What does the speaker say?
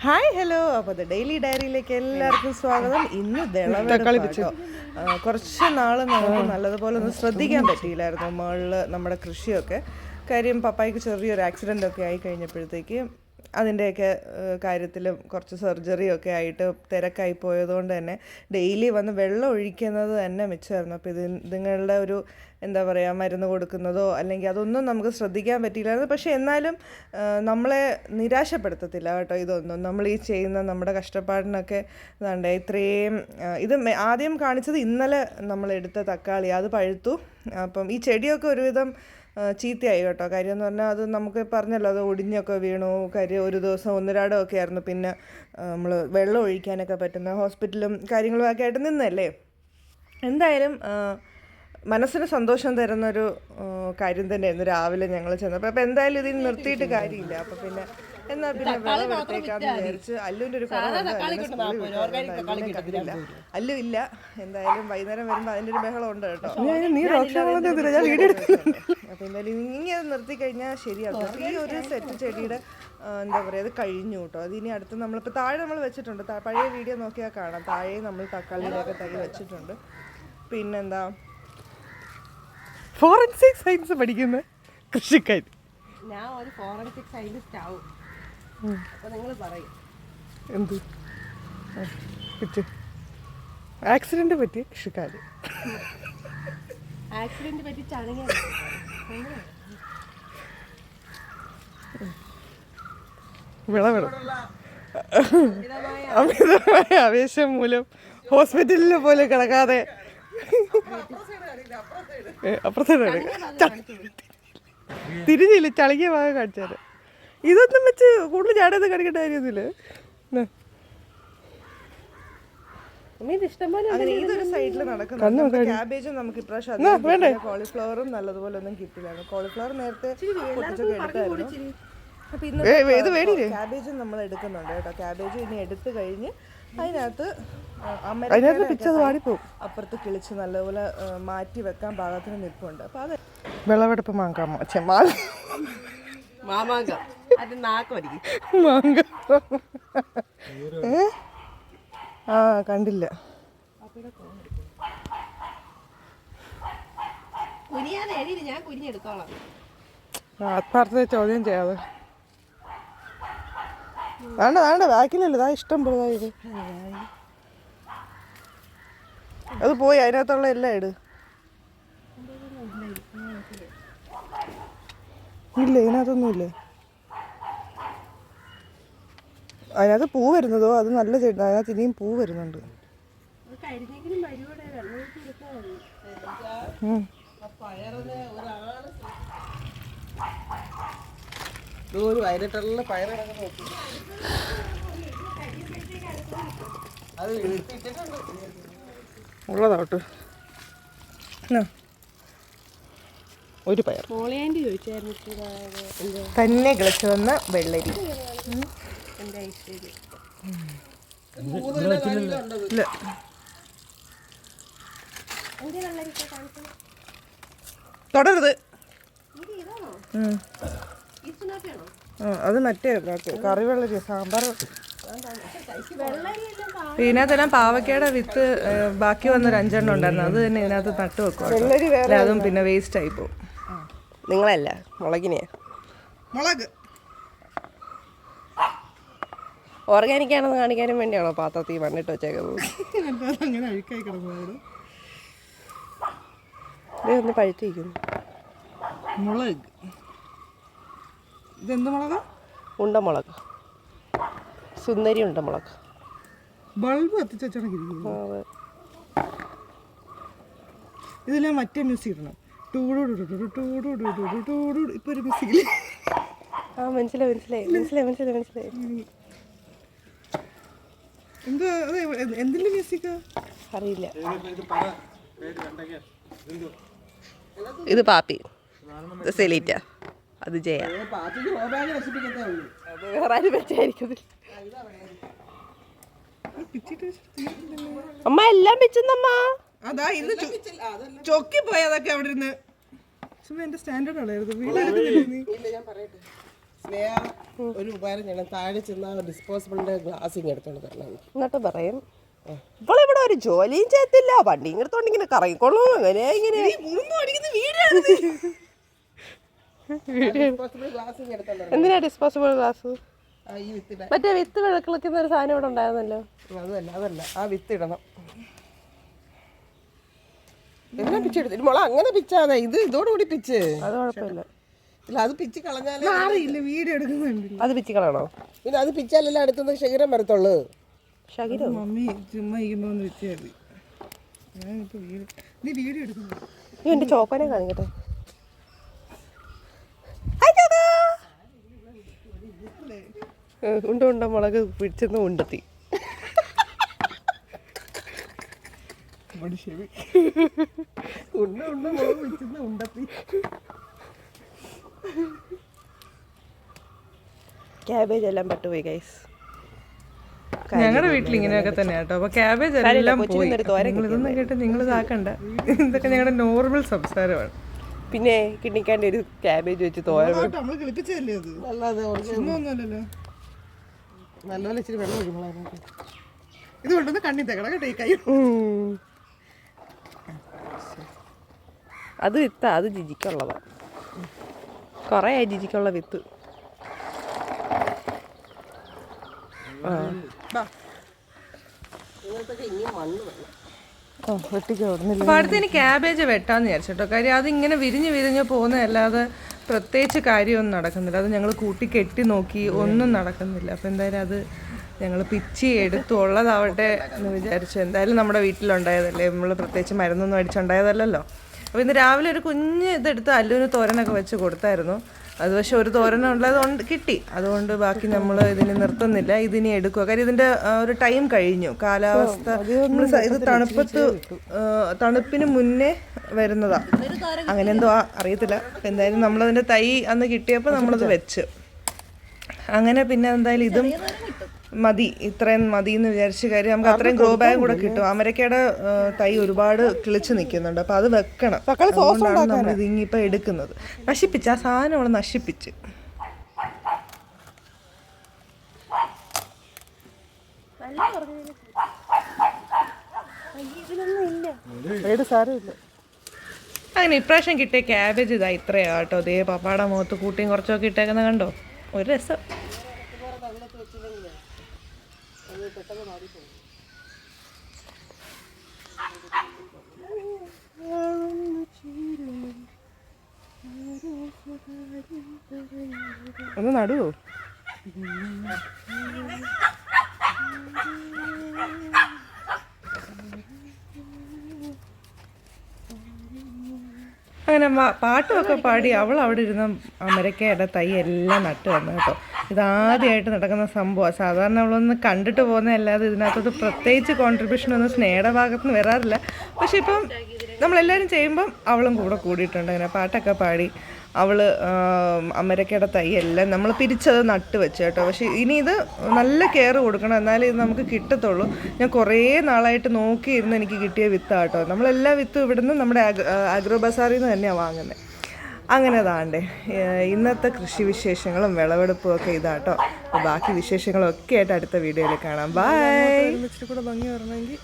Hi hello. അപ്പോൾ അത് daily ഡയറിയിലേക്ക് എല്ലാവർക്കും സ്വാഗതം. ഇന്ന് വിളവെടുപ്പ്. കുറച്ച് നാൾ നമുക്ക് നല്ലതുപോലെ ഒന്ന് ശ്രദ്ധിക്കാൻ പറ്റിയില്ലായിരുന്നു മുകളിൽ നമ്മുടെ കൃഷിയൊക്കെ. കാര്യം പപ്പായ്ക്ക് ചെറിയൊരു ആക്സിഡൻ്റൊക്കെ ആയി കഴിഞ്ഞപ്പോഴത്തേക്ക് അതിൻ്റെയൊക്കെ കാര്യത്തിലും കുറച്ച് സർജറിയൊക്കെ ആയിട്ട് തിരക്കായി പോയതുകൊണ്ട് തന്നെ ഡെയിലി വന്ന് വെള്ളം ഒഴിക്കുന്നത് തന്നെ മിച്ചമായിരുന്നു. അപ്പോൾ ഇതുങ്ങളുടെ ഒരു എന്താ പറയുക, മരുന്ന് കൊടുക്കുന്നതോ അല്ലെങ്കിൽ അതൊന്നും നമുക്ക് ശ്രദ്ധിക്കാൻ പറ്റിയില്ലായിരുന്നു. പക്ഷേ എന്നാലും നമ്മളെ നിരാശപ്പെടുത്തത്തില്ല കേട്ടോ ഇതൊന്നും. നമ്മൾ ഈ ചെയ്യുന്ന നമ്മുടെ കഷ്ടപ്പാടിനൊക്കെ ഇതാണ്ട് ഇത്രയും ഇത് ആദ്യം കാണിച്ചത് ഇന്നലെ നമ്മളെടുത്ത തക്കാളി, അത് പഴുത്തു. അപ്പം ഈ ചെടിയൊക്കെ ഒരുവിധം ചീത്തയായി കേട്ടോ. കാര്യം എന്ന് പറഞ്ഞാൽ അത് നമുക്ക് പറഞ്ഞല്ലോ, അത് ഒടിഞ്ഞൊക്കെ വീണു. കാര്യം ഒരു ദിവസം ഒന്നരാടമൊക്കെ ആയിരുന്നു. പിന്നെ നമ്മൾ വെള്ളം ഒഴിക്കാനൊക്കെ പറ്റുന്ന ഹോസ്പിറ്റലും കാര്യങ്ങളും ഒക്കെ ആയിട്ട് നിന്നല്ലേ. എന്തായാലും മനസ്സിന് സന്തോഷം തരുന്നൊരു കാര്യം തന്നെയായിരുന്നു രാവിലെ ഞങ്ങൾ ചെന്നപ്പോൾ. അപ്പോൾ എന്തായാലും ഇതിന് നിർത്തിയിട്ട് കാര്യമില്ല. അപ്പോൾ പിന്നെ എന്നാൽ പിന്നെ വിളവെടുത്തേക്കാന്ന് വിചാരിച്ച് അല്ലുവിൻ്റെ ഒരു കണ്ടില്ല. അല്ലു ഇല്ല. എന്തായാലും വൈകുന്നേരം വരുമ്പോൾ അതിൻ്റെ ഒരു ബഹളം ഉണ്ട് കേട്ടോ. അപ്പോൾ എന്തായാലും ഇനി അത് നിർത്തി കഴിഞ്ഞാൽ ശരിയാകും. ഈ ഒരു സെറ്റ് ചെടിയുടെ എന്താ പറയുക, അത് കഴിഞ്ഞു കേട്ടോ. അതിനി അടുത്ത് നമ്മളിപ്പോൾ താഴെ നമ്മൾ വെച്ചിട്ടുണ്ട്. പഴയ വീഡിയോ നോക്കിയാൽ കാണാം. താഴെ നമ്മൾ തക്കാളിയിലൊക്കെ തൈ വെച്ചിട്ടുണ്ട്. പിന്നെന്താ, ഫോറൻസിക് സയൻസ് പഠിക്കുന്ന കൃഷിക്കാർ. ഞാൻ ഒരു ഫോറൻസിക് സയന്റിസ്റ്റ് ആവും. അപ്പോൾ നിങ്ങൾ പറയും എന്ത് ആക്സിഡന്റ് പറ്റിയ കൃഷിക്കാർ. ആക്സിഡന്റ് പറ്റിച്ചാണെങ്കിൽ വിളവെടുപ്പ് അമിതമായ ആവേശം മൂലം ഹോസ്പിറ്റലിൽ പോലും കിടക്കാതെ അപ്പുറത്തേക്ക് തിരിഞ്ഞില്ല, ചളിങ്ങിയ ഭാഗം കാണിച്ചാൽ. ഇതൊന്നും വെച്ച് കൂടുതൽ ചാടത് കാണിക്കേണ്ട കാര്യമൊന്നുമില്ല. ഇതൊരു സൈഡിൽ നടക്കുന്നത് ക്യാബേജും നമുക്ക് ഇപ്രാവശ്യം കോളിഫ്ലവറും നല്ലതുപോലെ ഒന്നും കിട്ടില്ലായിരുന്നു. കോളിഫ്ലവർ നേരത്തെ പൊട്ടിച്ചൊക്കെ എടുത്തായിരുന്നു. അപ്പൊ ഇന്ന് ക്യാബേജും നമ്മൾ എടുക്കുന്നുണ്ട് കേട്ടോ. ക്യാബേജ് ഇനി എടുത്തു കഴിഞ്ഞ് അതിനകത്ത് അപ്പുറത്ത് കിളിച്ച് നല്ലപോലെ മാറ്റി വെക്കാൻ പാകത്തിന് നിൽപ്പുണ്ട്. അപ്പൊ അത് വിളവെടുപ്പ് കണ്ടില്ല. ആത്മാർത്ഥത ചോദ്യം ചെയ്യാതെ വേണ്ട ബാക്കിലല്ലേ, ഇതാ ഇഷ്ടം പോലെ ഇത്. അത് പോയി, അതിനകത്തുള്ള എല്ലാം ഇട്. ഇല്ല, ഇതിനകത്തൊന്നുമില്ലേ. അതിനകത്ത് പൂ വരുന്നതോ, അത് നല്ല ചെടി. അതിനകത്ത് ഇനിയും പൂ വരുന്നുണ്ട്. ഉള്ളതാവട്ടെ. ഒരു പയർ തന്നെ കിളച്ചു വന്ന വെള്ളരി. തുടരുത്. അത് മറ്റേ കറി വെള്ളരി, സാമ്പാർ. ഇതിനകത്തെല്ലാം പാവക്കയുടെ വിത്ത് ബാക്കി വന്നൊരു 5 ഉണ്ടായിരുന്നു. അത് തന്നെ ഇതിനകത്ത് നട്ട് വെക്കും. അതും പിന്നെ വേസ്റ്റ് ആയി പോകും. നിങ്ങളല്ല, മുളകിനെയാ. മുളക് ഓർഗാനിക് ആണെന്ന് കാണിക്കാനും വേണ്ടിയാണോ പാത്രത്തിൽ മണ്ണിട്ട് വെച്ചേക്കുന്നത്? അങ്ങനെ അഴുക്കായി കിടക്കുന്നത്. ഇതൊന്ന് പഴുത്തിരിക്കുന്നു. മുളക്. ഇതെന്ത് മുളക്? ഉണ്ടമുളക്, സുന്ദരി ഉണ്ടമുളക്. ബൾബ് കത്തിച്ചിരിക്കുന്നു. ഇതെല്ലാം മറ്റേ മ്യൂസിക് ഇടണം. ഇപ്പൊ ഒരു മ്യൂസിക്കില് മനസ്സിലായി. എന്തിന്റെ മ്യൂസിക്കാ അറിയില്ല. ഇത് പാപ്പി, സെലീറ്റ, അത് ജയ. അത് വേറെ ആരും വെച്ചായിരിക്കും. അമ്മ എല്ലാം വെച്ചെന്നമ്മ. അതാ ഇന്ന് ചൊക്കി പോയതൊക്കെ അവിടെ ഇരുന്ന്. എന്റെ സ്റ്റാൻഡേർഡ് ആയിരുന്നു. സ്നേഹ ഒരു ഉപകാരം ചെയ്യണം, താഴെ ചെന്ന ഡിസ്പോസിബിളിന്റെ ഗ്ലാസിങ് എടുത്തോണ്ട് തരണം. എന്നിട്ട് പറയും ഇവളിവിടെ ഒരു ജോലിയും ചെയ്യത്തില്ല, വണ്ടിയും എടുത്തോണ്ട് ഇങ്ങനെ കറങ്ങിക്കോളൂ, അങ്ങനെ ഇങ്ങനെ. ഡിസ്പോസിബിൾ ഗ്ലാസിങ് എടുത്തോണ്ട് തരണം. എന്തിനാ ഡിസ്പോസിബിൾ ഗ്ലാസ്? ഈ വിത്തിട മറ്റേ വിത്ത് വിളക്കുന്ന ഒരു സാധനം ഇവിടെ ഉണ്ടായിരുന്നല്ലോ. അതല്ല ആ വിത്ത് ഇടണം. എല്ലാം പിച്ചെടുത്തിട്ട് മോളെ അങ്ങനെ പിച്ചാതെ, ഇത് ഇതോടുകൂടി പിച്ച്. അത് കുഴപ്പമില്ല. ഇല്ല അത് പിച്ച് കളഞ്ഞാലേ വീഡിയോ എടുക്കുന്നുണ്ട്. അത് പിച്ചിക്കളാണോ? പിന്നെ അത് പിച്ചാലല്ലേ അടുത്തുനിന്ന് ശരീരം വരത്തുള്ളൂ. ഷകിരോ? മമ്മി ചുമ്മാ ഇരിക്കുമ്പോ ഒന്ന് വെച്ചാൽ മതി. ഞാനിപ്പോ നീ വീഡിയോ എടുക്കുന്നു. നീ എന്റെ ചോക്കനെ കാണിക്കട്ടെ. ഉണ്ട മുളക് പിടിച്ചെന്ന് ഉണ്ടെത്തി. ക്യാബേജ് എല്ലാം പെട്ടുപോയി ഗൈസ്. ഞങ്ങളുടെ വീട്ടിൽ ഇങ്ങനെയൊക്കെ തന്നെ കേട്ടോ. അപ്പൊ ക്യാബേജ് എല്ലാം പോയി. ഇതൊന്നും കേട്ട് നിങ്ങൾ ഇതാക്കണ്ട, ഇതൊക്കെ ഞങ്ങളുടെ നോർമൽ സംസാരമാണ്. പിന്നെ കിണ്ണിക്കാൻ്റെ ഒരു ക്യാബേജ് വെച്ച് തോരൻ. നമ്മൾ കിളിപ്പിച്ചല്ലേ അത്, അല്ലാതെ ഒന്നുമല്ലല്ലോ. നല്ലപോലെ ഇച്ചിരി വെള്ളം ഒഴിക്കുമ്പോഴാണ്. ഇത് കൊണ്ടൊന്ന് കണ്ണി തേക്കണം കേട്ടോ ഈ കൈ. അത് വിത്താ, അത് ജിജിക്കുള്ളതാ. കുറേ ആയി ജിജിക്കുള്ള വിത്ത്. അപ്പൊ അടുത്ത് ഇനി ക്യാബേജ് വെട്ടാന്ന് വിചാരിച്ചോട്ടോ. കാര്യം അതിങ്ങനെ വിരിഞ്ഞ് പോകുന്നതല്ലാതെ പ്രത്യേകിച്ച് കാര്യമൊന്നും നടക്കുന്നില്ല. അത് ഞങ്ങൾ കൂട്ടി കെട്ടി നോക്കി, ഒന്നും നടക്കുന്നില്ല. അപ്പം എന്തായാലും അത് ഞങ്ങൾ പിച്ചി എടുത്തു ഉള്ളതാവട്ടെ എന്ന് വിചാരിച്ചു. എന്തായാലും നമ്മുടെ വീട്ടിലുണ്ടായതല്ലേ, നമ്മൾ പ്രത്യേകിച്ച് മരുന്നൊന്നും അടിച്ചുണ്ടായതല്ലല്ലോ. അപ്പോൾ ഇന്ന് രാവിലെ ഒരു കുഞ്ഞ് ഇതെടുത്ത് അല്ലുവിന് തോരനൊക്കെ വെച്ച് കൊടുത്തായിരുന്നു. അത് പക്ഷെ ഒരു തോരനുള്ളത് കിട്ടി, അതുകൊണ്ട് ബാക്കി നമ്മൾ ഇതിന് നിർത്തുന്നില്ല, ഇതിനി എടുക്കുക. കാര്യം ഇതിൻ്റെ ഒരു ടൈം കഴിഞ്ഞു. കാലാവസ്ഥ ഇത് തണുപ്പിന് മുന്നേ വരുന്നതാ, അങ്ങനെ എന്തോ അറിയത്തില്ല. എന്തായാലും നമ്മളതിൻ്റെ തൈ അന്ന് കിട്ടിയപ്പോൾ നമ്മളത് വെച്ച്. അങ്ങനെ പിന്നെ എന്തായാലും ഇതും മതി, ഇത്രയും മതി എന്ന് വിചാരിച്ച കാര്യം. നമുക്ക് അത്രയും ഗ്രോ ബാഗ് കൂടെ കിട്ടും. അമരക്കയുടെ തൈ ഒരുപാട് കിളിച്ച് നിൽക്കുന്നുണ്ട്, അപ്പം അത് വെക്കണം. അതുകൊണ്ടാണ് നമ്മൾ ഇതിങ്ങിപ്പോൾ എടുക്കുന്നത്. നശിപ്പിച്ച് ആ സാധനം അവളെ നശിപ്പിച്ച്. അങ്ങനെ ഇപ്രാവശ്യം കിട്ടിയ ക്യാബേജ് ഇതാ ഇത്രയാ കേട്ടോ. അതേ പപ്പാടെ മുഖത്ത് കൂട്ടിയും കുറച്ചൊക്കെ ഇട്ടേക്കുന്ന കണ്ടോ, ഒരു രസം. ഒന്ന് നടുവോ? അങ്ങനെ പാട്ടുമൊക്കെ പാടി അവൾ അവിടെ ഇരുന്ന അമരക്കയുടെ തൈ എല്ലാം നട്ട് വന്നു കേട്ടോ. ഇതാദ്യമായിട്ട് നടക്കുന്ന സംഭവമാണ്. സാധാരണ അവളൊന്ന് കണ്ടിട്ട് പോകുന്നതല്ലാതെ ഇതിനകത്തോട്ട് പ്രത്യേകിച്ച് കോൺട്രിബ്യൂഷൻ ഒന്നും സ്നേഹയുടെ ഭാഗത്ത് നിന്ന് വരാറില്ല. പക്ഷെ ഇപ്പം നമ്മളെല്ലാവരും ചെയ്യുമ്പം അവളും കൂടെ കൂടിയിട്ടുണ്ട്. അങ്ങനെ പാട്ടൊക്കെ പാടി അവൾ അമരക്കയുടെ തൈ എല്ലാം നമ്മൾ പിരിച്ചത് നട്ട് വെച്ച് കേട്ടോ. പക്ഷേ ഇനി ഇത് നല്ല കെയർ കൊടുക്കണം, എന്നാലേ ഇത് നമുക്ക് കിട്ടത്തുള്ളൂ. ഞാൻ കുറേ നാളായിട്ട് നോക്കിയിരുന്ന് എനിക്ക് കിട്ടിയ വിത്താണ് കേട്ടോ. നമ്മളെല്ലാ വിത്തും ഇവിടുന്ന് നമ്മുടെ അഗ്രോ ബസാറിൽ നിന്ന് തന്നെയാണ് വാങ്ങുന്നത്. അങ്ങനെ താണ്ടേ ഇന്നത്തെ കൃഷി വിശേഷങ്ങളും വിളവെടുപ്പും ഒക്കെ ഇതാട്ടോ. ബാക്കി വിശേഷങ്ങളൊക്കെ ആയിട്ട് അടുത്ത വീഡിയോയിൽ കാണാം. ബൈ. കൂടെ ഭംഗി വരണമെങ്കിൽ